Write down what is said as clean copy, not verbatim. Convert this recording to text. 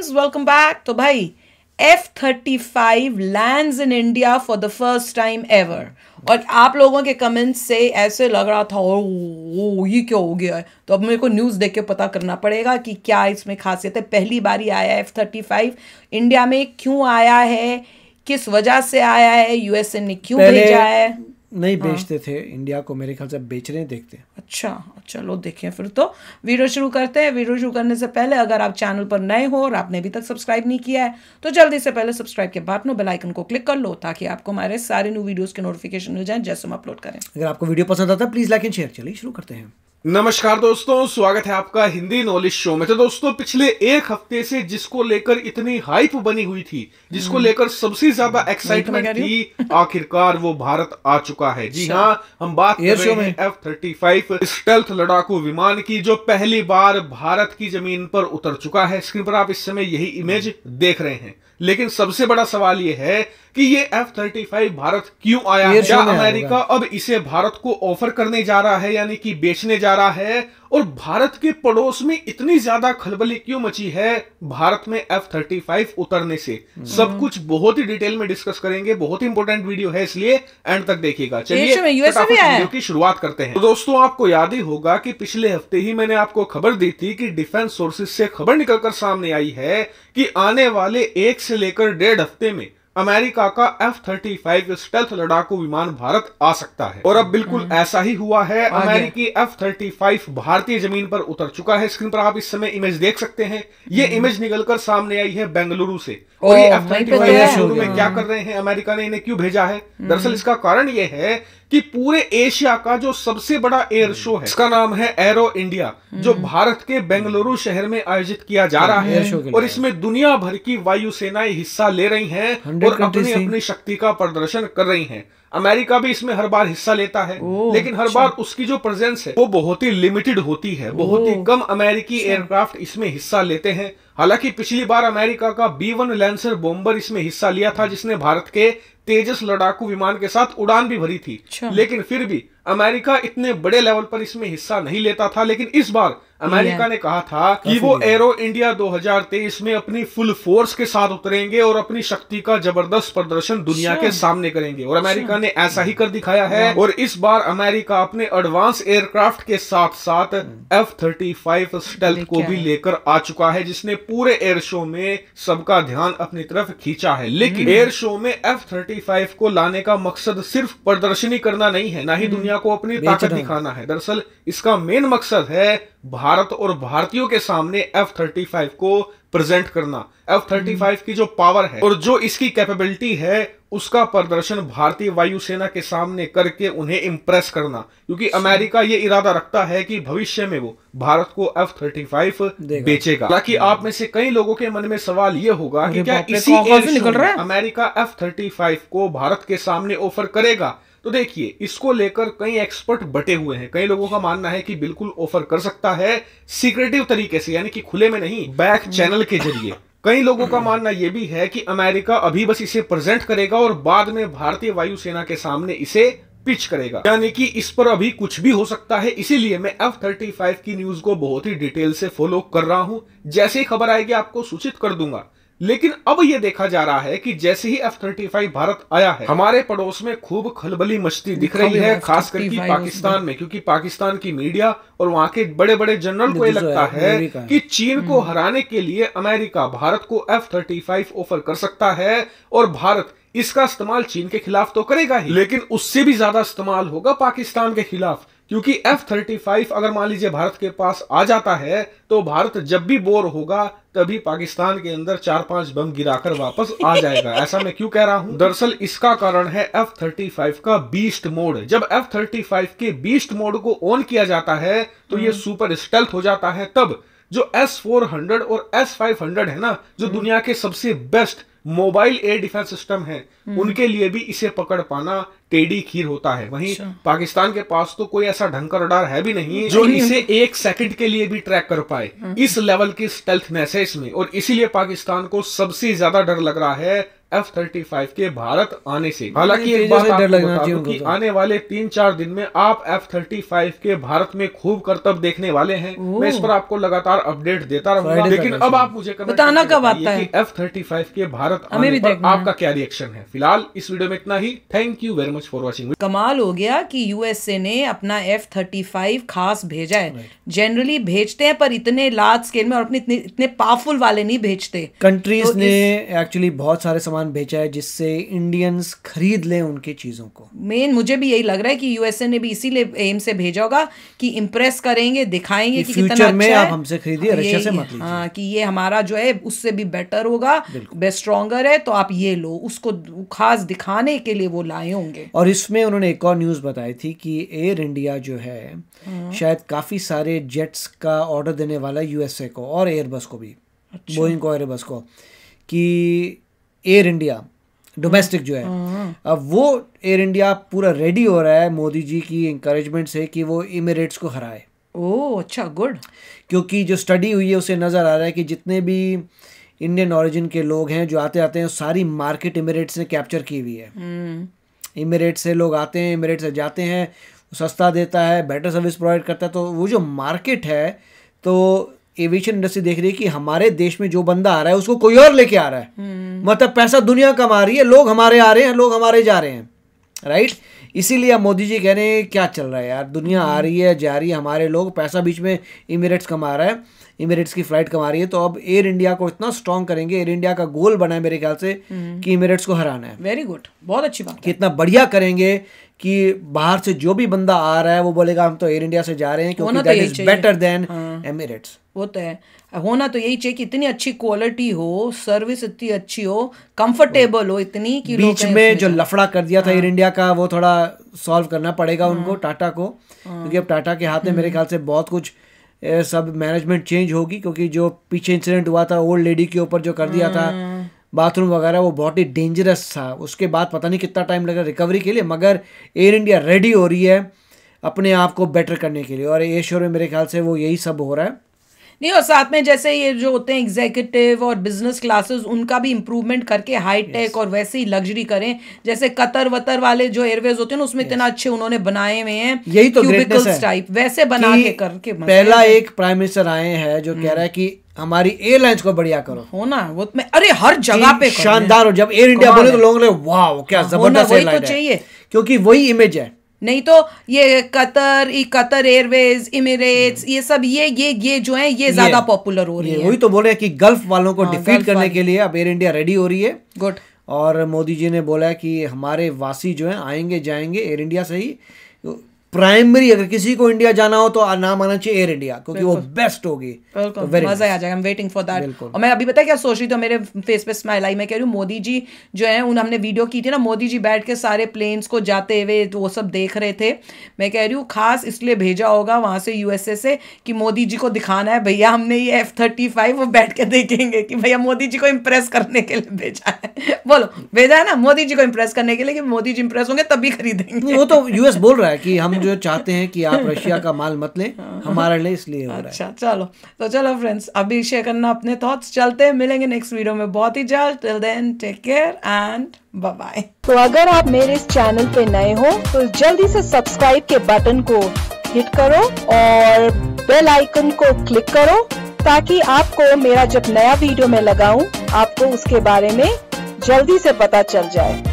Guys welcome back. तो भाई F-35 lands in India for the first time ever. और आप लोगों के कमेंट्स से ऐसे लग रहा था ओ ये क्या हो गया है, तो अब मेरे को न्यूज़ देख के पता करना पड़ेगा कि क्या इसमें खासियत है। पहली बारी आया F-35 इंडिया में, क्यों आया है, किस वजह से आया है, यूएसए ने क्यों भेजा है। नहीं बेचते थे इंडिया को, मेरे ख्याल से बेच रहे हैं, देखते हैं। अच्छा चलो देखें फिर। तो वीडियो शुरू करते हैं। वीडियो शुरू करने से पहले अगर आप चैनल पर नए हो और आपने अभी तक सब्सक्राइब नहीं किया है तो जल्दी से पहले सब्सक्राइब के बाद बेल आइकन को क्लिक कर लो ताकि आपको हमारे सारे न्यू वीडियोस के नोटिफिकेशन मिल जाएं जैसे हम अपलोड करें। अगर आपको वीडियो पसंद आता है प्लीज लाइक एंड शेयर। चलिए शुरू करते हैं। नमस्कार दोस्तों, स्वागत है आपका हिंदी नॉलेज शो में। तो दोस्तों, पिछले एक हफ्ते से जिसको लेकर इतनी हाइप बनी हुई थी, जिसको लेकर सबसे ज्यादा एक्साइटमेंट थी, आखिरकार वो भारत आ चुका है। जी हाँ, हम बात कर रहे हैं F-35 स्टेल्थ लड़ाकू विमान की, जो पहली बार भारत की जमीन पर उतर चुका है। स्क्रीन पर आप इस समय यही इमेज देख रहे हैं। लेकिन सबसे बड़ा सवाल ये है कि ये F-35 भारत क्यों आया है? क्या अमेरिका अब इसे भारत को ऑफर करने जा रहा है, यानी कि बेचने जा रहा है? और भारत के पड़ोस में इतनी ज्यादा खलबली क्यों मची है भारत में F-35 उतरने से? सब कुछ बहुत ही डिटेल में डिस्कस करेंगे। बहुत ही इंपॉर्टेंट वीडियो है, इसलिए एंड तक देखिएगा। चलिए फटाफट वीडियो की शुरुआत करते हैं। तो दोस्तों, आपको याद ही होगा कि पिछले हफ्ते ही मैंने आपको खबर दी थी कि डिफेंस सोर्सेज से खबर निकलकर सामने आई है कि आने वाले 1 से लेकर 1.5 हफ्ते में अमेरिका का F-35 स्टेल्थ लड़ाकू विमान भारत आ सकता है। और अब बिल्कुल ऐसा ही हुआ है। अमेरिकी F-35 भारतीय जमीन पर उतर चुका है। स्क्रीन पर आप इस समय इमेज देख सकते हैं। ये इमेज निकलकर सामने आई है बेंगलुरु से। और ये F-35 बेंगलुरु में क्या कर रहे हैं, अमेरिका ने इन्हें क्यों भेजा है? दरअसल इसका कारण ये है कि पूरे एशिया का जो सबसे बड़ा एयर शो है, इसका नाम है एरो इंडिया, जो भारत के बेंगलुरु शहर में आयोजित किया जा रहा है। और इसमें दुनिया भर की वायुसेनाएं हिस्सा ले रही हैं और अपनी अपनी शक्ति का प्रदर्शन कर रही हैं। अमेरिका भी इसमें हर बार हिस्सा लेता है, लेकिन हर बार उसकी जो प्रेजेंस है वो बहुत ही लिमिटेड होती है। बहुत ही कम अमेरिकी एयरक्राफ्ट इसमें हिस्सा लेते हैं। हालांकि पिछली बार अमेरिका का B-1 लैंसर बॉम्बर इसमें हिस्सा लिया था, जिसने भारत के तेजस लड़ाकू विमान के साथ उड़ान भी भरी थी। लेकिन फिर भी अमेरिका इतने बड़े लेवल पर इसमें हिस्सा नहीं लेता था। लेकिन इस बार अमेरिका ने कहा था कि वो एरो इंडिया 2023 में अपनी फुल फोर्स के साथ उतरेंगे और अपनी शक्ति का जबरदस्त प्रदर्शन दुनिया के सामने करेंगे। और अमेरिका ने ऐसा ही कर दिखाया है। और इस बार अमेरिका अपने एडवांस एयरक्राफ्ट के साथ साथ F-35 स्टेल्थ को भी लेकर आ चुका है, जिसने पूरे एयर शो में सबका ध्यान अपनी तरफ खींचा है। लेकिन एयर शो में F-35 को लाने का मकसद सिर्फ प्रदर्शनी करना नहीं है, ना ही दुनिया को अपनी ताकत दिखाना है। दरअसल इसका मेन मकसद है भारत और भारतीयों के सामने F-35 को प्रेजेंट करना। F-35 की जो पावर है और जो इसकी कैपेबिलिटी है, उसका प्रदर्शन भारतीय वायुसेना के सामने करके उन्हें इंप्रेस करना। क्योंकि अमेरिका ये इरादा रखता है कि भविष्य में वो भारत को F-35 बेचेगा। हालांकि आप में से कई लोगों के मन में सवाल ये होगा कि क्या इसी अमेरिका F-35 को भारत के सामने ऑफर करेगा? तो देखिए, इसको लेकर कई एक्सपर्ट बटे हुए हैं। कई लोगों का मानना है कि बिल्कुल ऑफर कर सकता है, सीक्रेटिव तरीके से, यानी कि खुले में नहीं, बैक चैनल के जरिए। कई लोगों का मानना यह भी है कि अमेरिका अभी बस इसे प्रेजेंट करेगा और बाद में भारतीय वायुसेना के सामने इसे पिच करेगा, यानी कि इस पर अभी कुछ भी हो सकता है। इसीलिए मैं F-35 की न्यूज को बहुत ही डिटेल से फॉलो कर रहा हूं। जैसे ही खबर आएगी आपको सूचित कर दूंगा। लेकिन अब यह देखा जा रहा है कि जैसे ही F-35 भारत आया है, हमारे पड़ोस में खूब खलबली मचती दिख रही है, खास करके पाकिस्तान में। क्योंकि पाकिस्तान की मीडिया और वहां के बड़े बड़े जनरल को यह लगता है कि चीन को हराने के लिए अमेरिका भारत को F-35 ऑफर कर सकता है और भारत इसका इस्तेमाल चीन के खिलाफ तो करेगा ही, लेकिन उससे भी ज्यादा इस्तेमाल होगा पाकिस्तान के खिलाफ। क्योंकि F-35 अगर मान लीजिए भारत के पास आ जाता है तो भारत जब भी बोर होगा तभी पाकिस्तान के अंदर 4-5 बम गिराकर वापस आ जाएगा। ऐसा मैं क्यों कह रहा हूं? दरअसल इसका कारण है F-35 का बीस्ट मोड। जब F-35 के बीस्ट मोड को ऑन किया जाता है तो ये सुपर स्टेल्थ हो जाता है। तब जो S-400 और S-500 है ना, जो दुनिया के सबसे best mobile air defence system है, उनके लिए भी इसे पकड़ पाना टेढ़ी खीर होता है, वहीं पाकिस्तान के पास तो कोई ऐसा ढंग का रडार है भी नहीं जो इसे 1 सेकंड के लिए भी ट्रैक कर पाए। इस लेवल की स्टेल्थनेस है इसमें, और इसीलिए पाकिस्तान को सबसे ज्यादा डर लग रहा है F-35 के भारत आने से। हालांकि एक बात आपको बता दूं कि आने वाले 3-4 दिन में आप F-35 के भारत में खूब करतब देखने वाले हैं। मैं इस पर आपको लगातार अपडेट देता रहूंगा, लेकिन अब आप मुझे बताना कब आता है कि F-35 के भारत आने पर आपका क्या रिएक्शन है। फिलहाल इस वीडियो में इतना ही। Thank you very much for watching. कमाल हो गया कि यूएसए ने अपना F-35 खास भेजा है। जनरली भेजते हैं पर इतने लार्ज स्केल में और अपने इतने पावरफुल वाले नहीं भेजते। कंट्रीज ने एक्चुअली बहुत सारे सामान बेचा है जिससे इंडियंस खरीद लें उनकी चीजों को। मेन मुझे भी यही लग रहा है कि यूएसए ने भी इसीलिए एम से भेजा होगा कि इम्प्रेस करेंगे, दिखाएंगे कि कितना अच्छा में है। आप हमसे खरीदिए, रशिया से मत लीजिए। हाँ, कि ये हमारा जो है उससे भी बेटर होगा, बेस्ट स्ट्रॉन्गर है, तो आप ये लो। उसको खास दिखाने के लिए वो लाए होंगे। और इसमें उन्होंने एक और न्यूज बताई थी कि एयर इंडिया जो है शायद काफी सारे जेट्स का ऑर्डर देने वाला यूएसए को और एयरबस को भी, बोइंग को, एयरबस को, कि एयर इंडिया डोमेस्टिक जो है, अब वो एयर इंडिया पूरा रेडी हो रहा है मोदी जी की इंकरेजमेंट से कि वो इमिरेट्स को हराए। ओह अच्छा, गुड। क्योंकि जो स्टडी हुई है उसे नज़र आ रहा है कि जितने भी इंडियन ओरिजिन के लोग हैं जो आते हैं सारी मार्केट इमिरेट्स ने कैप्चर की हुई है। इमिरेट्स से लोग आते हैं, इमिरेट्स से जाते हैं, सस्ता देता है, बेटर सर्विस प्रोवाइड करता है। तो वो जो मार्केट है, तो एविएशन इंडस्ट्री देख रही है कि हमारे देश में जो बंदा आ रहा है उसको कोई और लेके आ रहा है। मतलब पैसा दुनिया कमा रही है, लोग हमारे आ रहे हैं, लोग हमारे जा रहे हैं, राइट। इसीलिए अब मोदी जी कह रहे हैं क्या चल रहा है यार, दुनिया आ रही है, जा रही है, हमारे लोग, पैसा बीच में इमिरेट्स कमा रहा है, इमिरेट्स की फ्लाइट कमा रही है। तो अब एयर इंडिया को इतना स्ट्रॉन्ग करेंगे, एयर इंडिया का गोल बना है मेरे ख्याल से कि इमिरेट्स को हराना है। वेरी गुड, बहुत अच्छी बात। कितना बढ़िया करेंगे कि बाहर से जो भी बंदा आ रहा है वो बोलेगा हम तो एयर इंडिया से जा रहे हैं क्योंकि that is better than Emirates. वो तो है, होना तो यही चाहिए कि इतनी अच्छी क्वालिटी हो, सर्विस इतनी अच्छी हो, कंफर्टेबल हो इतनी कि बीच में जो लफड़ा कर दिया था एयर इंडिया का वो थोड़ा सॉल्व करना पड़ेगा उनको, टाटा को, क्योंकि अब टाटा के हाथ में मेरे ख्याल से बहुत कुछ सब मैनेजमेंट चेंज होगी। क्योंकि जो पीछे इंसिडेंट हुआ था ओल्ड लेडी के ऊपर जो कर दिया था बाथरूम वगैरह, वो बहुत ही डेंजरस था। उसके बाद पता नहीं कितना टाइम लगा रिकवरी के लिए, मगर एयर इंडिया रेडी हो रही है अपने आप को बेटर करने के लिए, और एयर शोर में मेरे ख्याल से वो यही सब हो रहा है। नहीं, और साथ में जैसे ये जो होते हैं एग्जीक्यूटिव और बिजनेस क्लासेस, उनका भी इम्प्रूवमेंट करके हाई टेक और वैसे ही लग्जरी करें। जैसे कतर वतर वाले जो एयरवेज होते हैं ना, उसमें इतना अच्छे उन्होंने बनाए हुए हैं, यही तो ग्रेटनेस है टाइप वैसे बना के करके। पहला एक प्राइम मिनिस्टर आए हैं जो कह रहा है कि हमारी एयरलाइंस को बढ़िया करो, हो ना, वो मैं अरे हर जगह पे शानदार हो। जब एयर इंडिया बोले तो लोग बोले वाह क्या जबरदस्त एयरलाइन है, चाहिए, क्योंकि वही इमेज है। नहीं तो ये कतर एयरवेज, इमिरेट्स, ये सब ये जो है ये ज्यादा पॉपुलर हो रही है। वही तो बोल रहे हैं कि गल्फ वालों को डिफीट करने के लिए अब एयर इंडिया रेडी हो रही है। गुड। और मोदी जी ने बोला है कि हमारे वासी जो है आएंगे जाएंगे एयर इंडिया से ही। प्राइमरी अगर किसी को इंडिया जाना हो तो नाम आना चाहिए एयर इंडिया, क्योंकि वो बेस्ट होगी। तो मजा आ जाएगा। I am waiting for that. और मैं अभी पता है क्या सोच रही थी, मेरे फेस पे स्माइल आई। मैं कह रही हूँ मोदी जी जो है, हमने वीडियो की थी ना, मोदी जी बैठ के सारे प्लेन्स को जाते हुए तो वो सब देख रहे थे। मैं कह रही हूँ खास इसलिए भेजा होगा वहां से यूएसए से कि मोदी जी को दिखाना है भैया हमने ये F-35 वो बैठ के देखेंगे कि भैया मोदी जी को इम्प्रेस करने के लिए भेजा है। बोलो भेजा है ना, मोदी जी को इम्प्रेस करने के लिए कि मोदी जी इम्प्रेस होंगे तभी खरीदेंगे। वो तो यूएस बोल रहा है कि हम जो चाहते हैं कि आप रशिया का माल मत लें, हमारे लिए इसलिए हो रहा है। अच्छा चलो फ्रेंड्स, अभी शेयर करना अपने थॉट्स। चलते हैं, मिलेंगे नेक्स्ट वीडियो में बहुत ही जल्द। Till then take care and bye bye. तो अगर आप मेरे इस चैनल पे नए हो तो जल्दी से सब्सक्राइब के बटन को हिट करो और बेल आइकन को क्लिक करो, ताकि आपको मेरा जब नया वीडियो मैं लगाऊं आपको उसके बारे में जल्दी से पता चल जाए।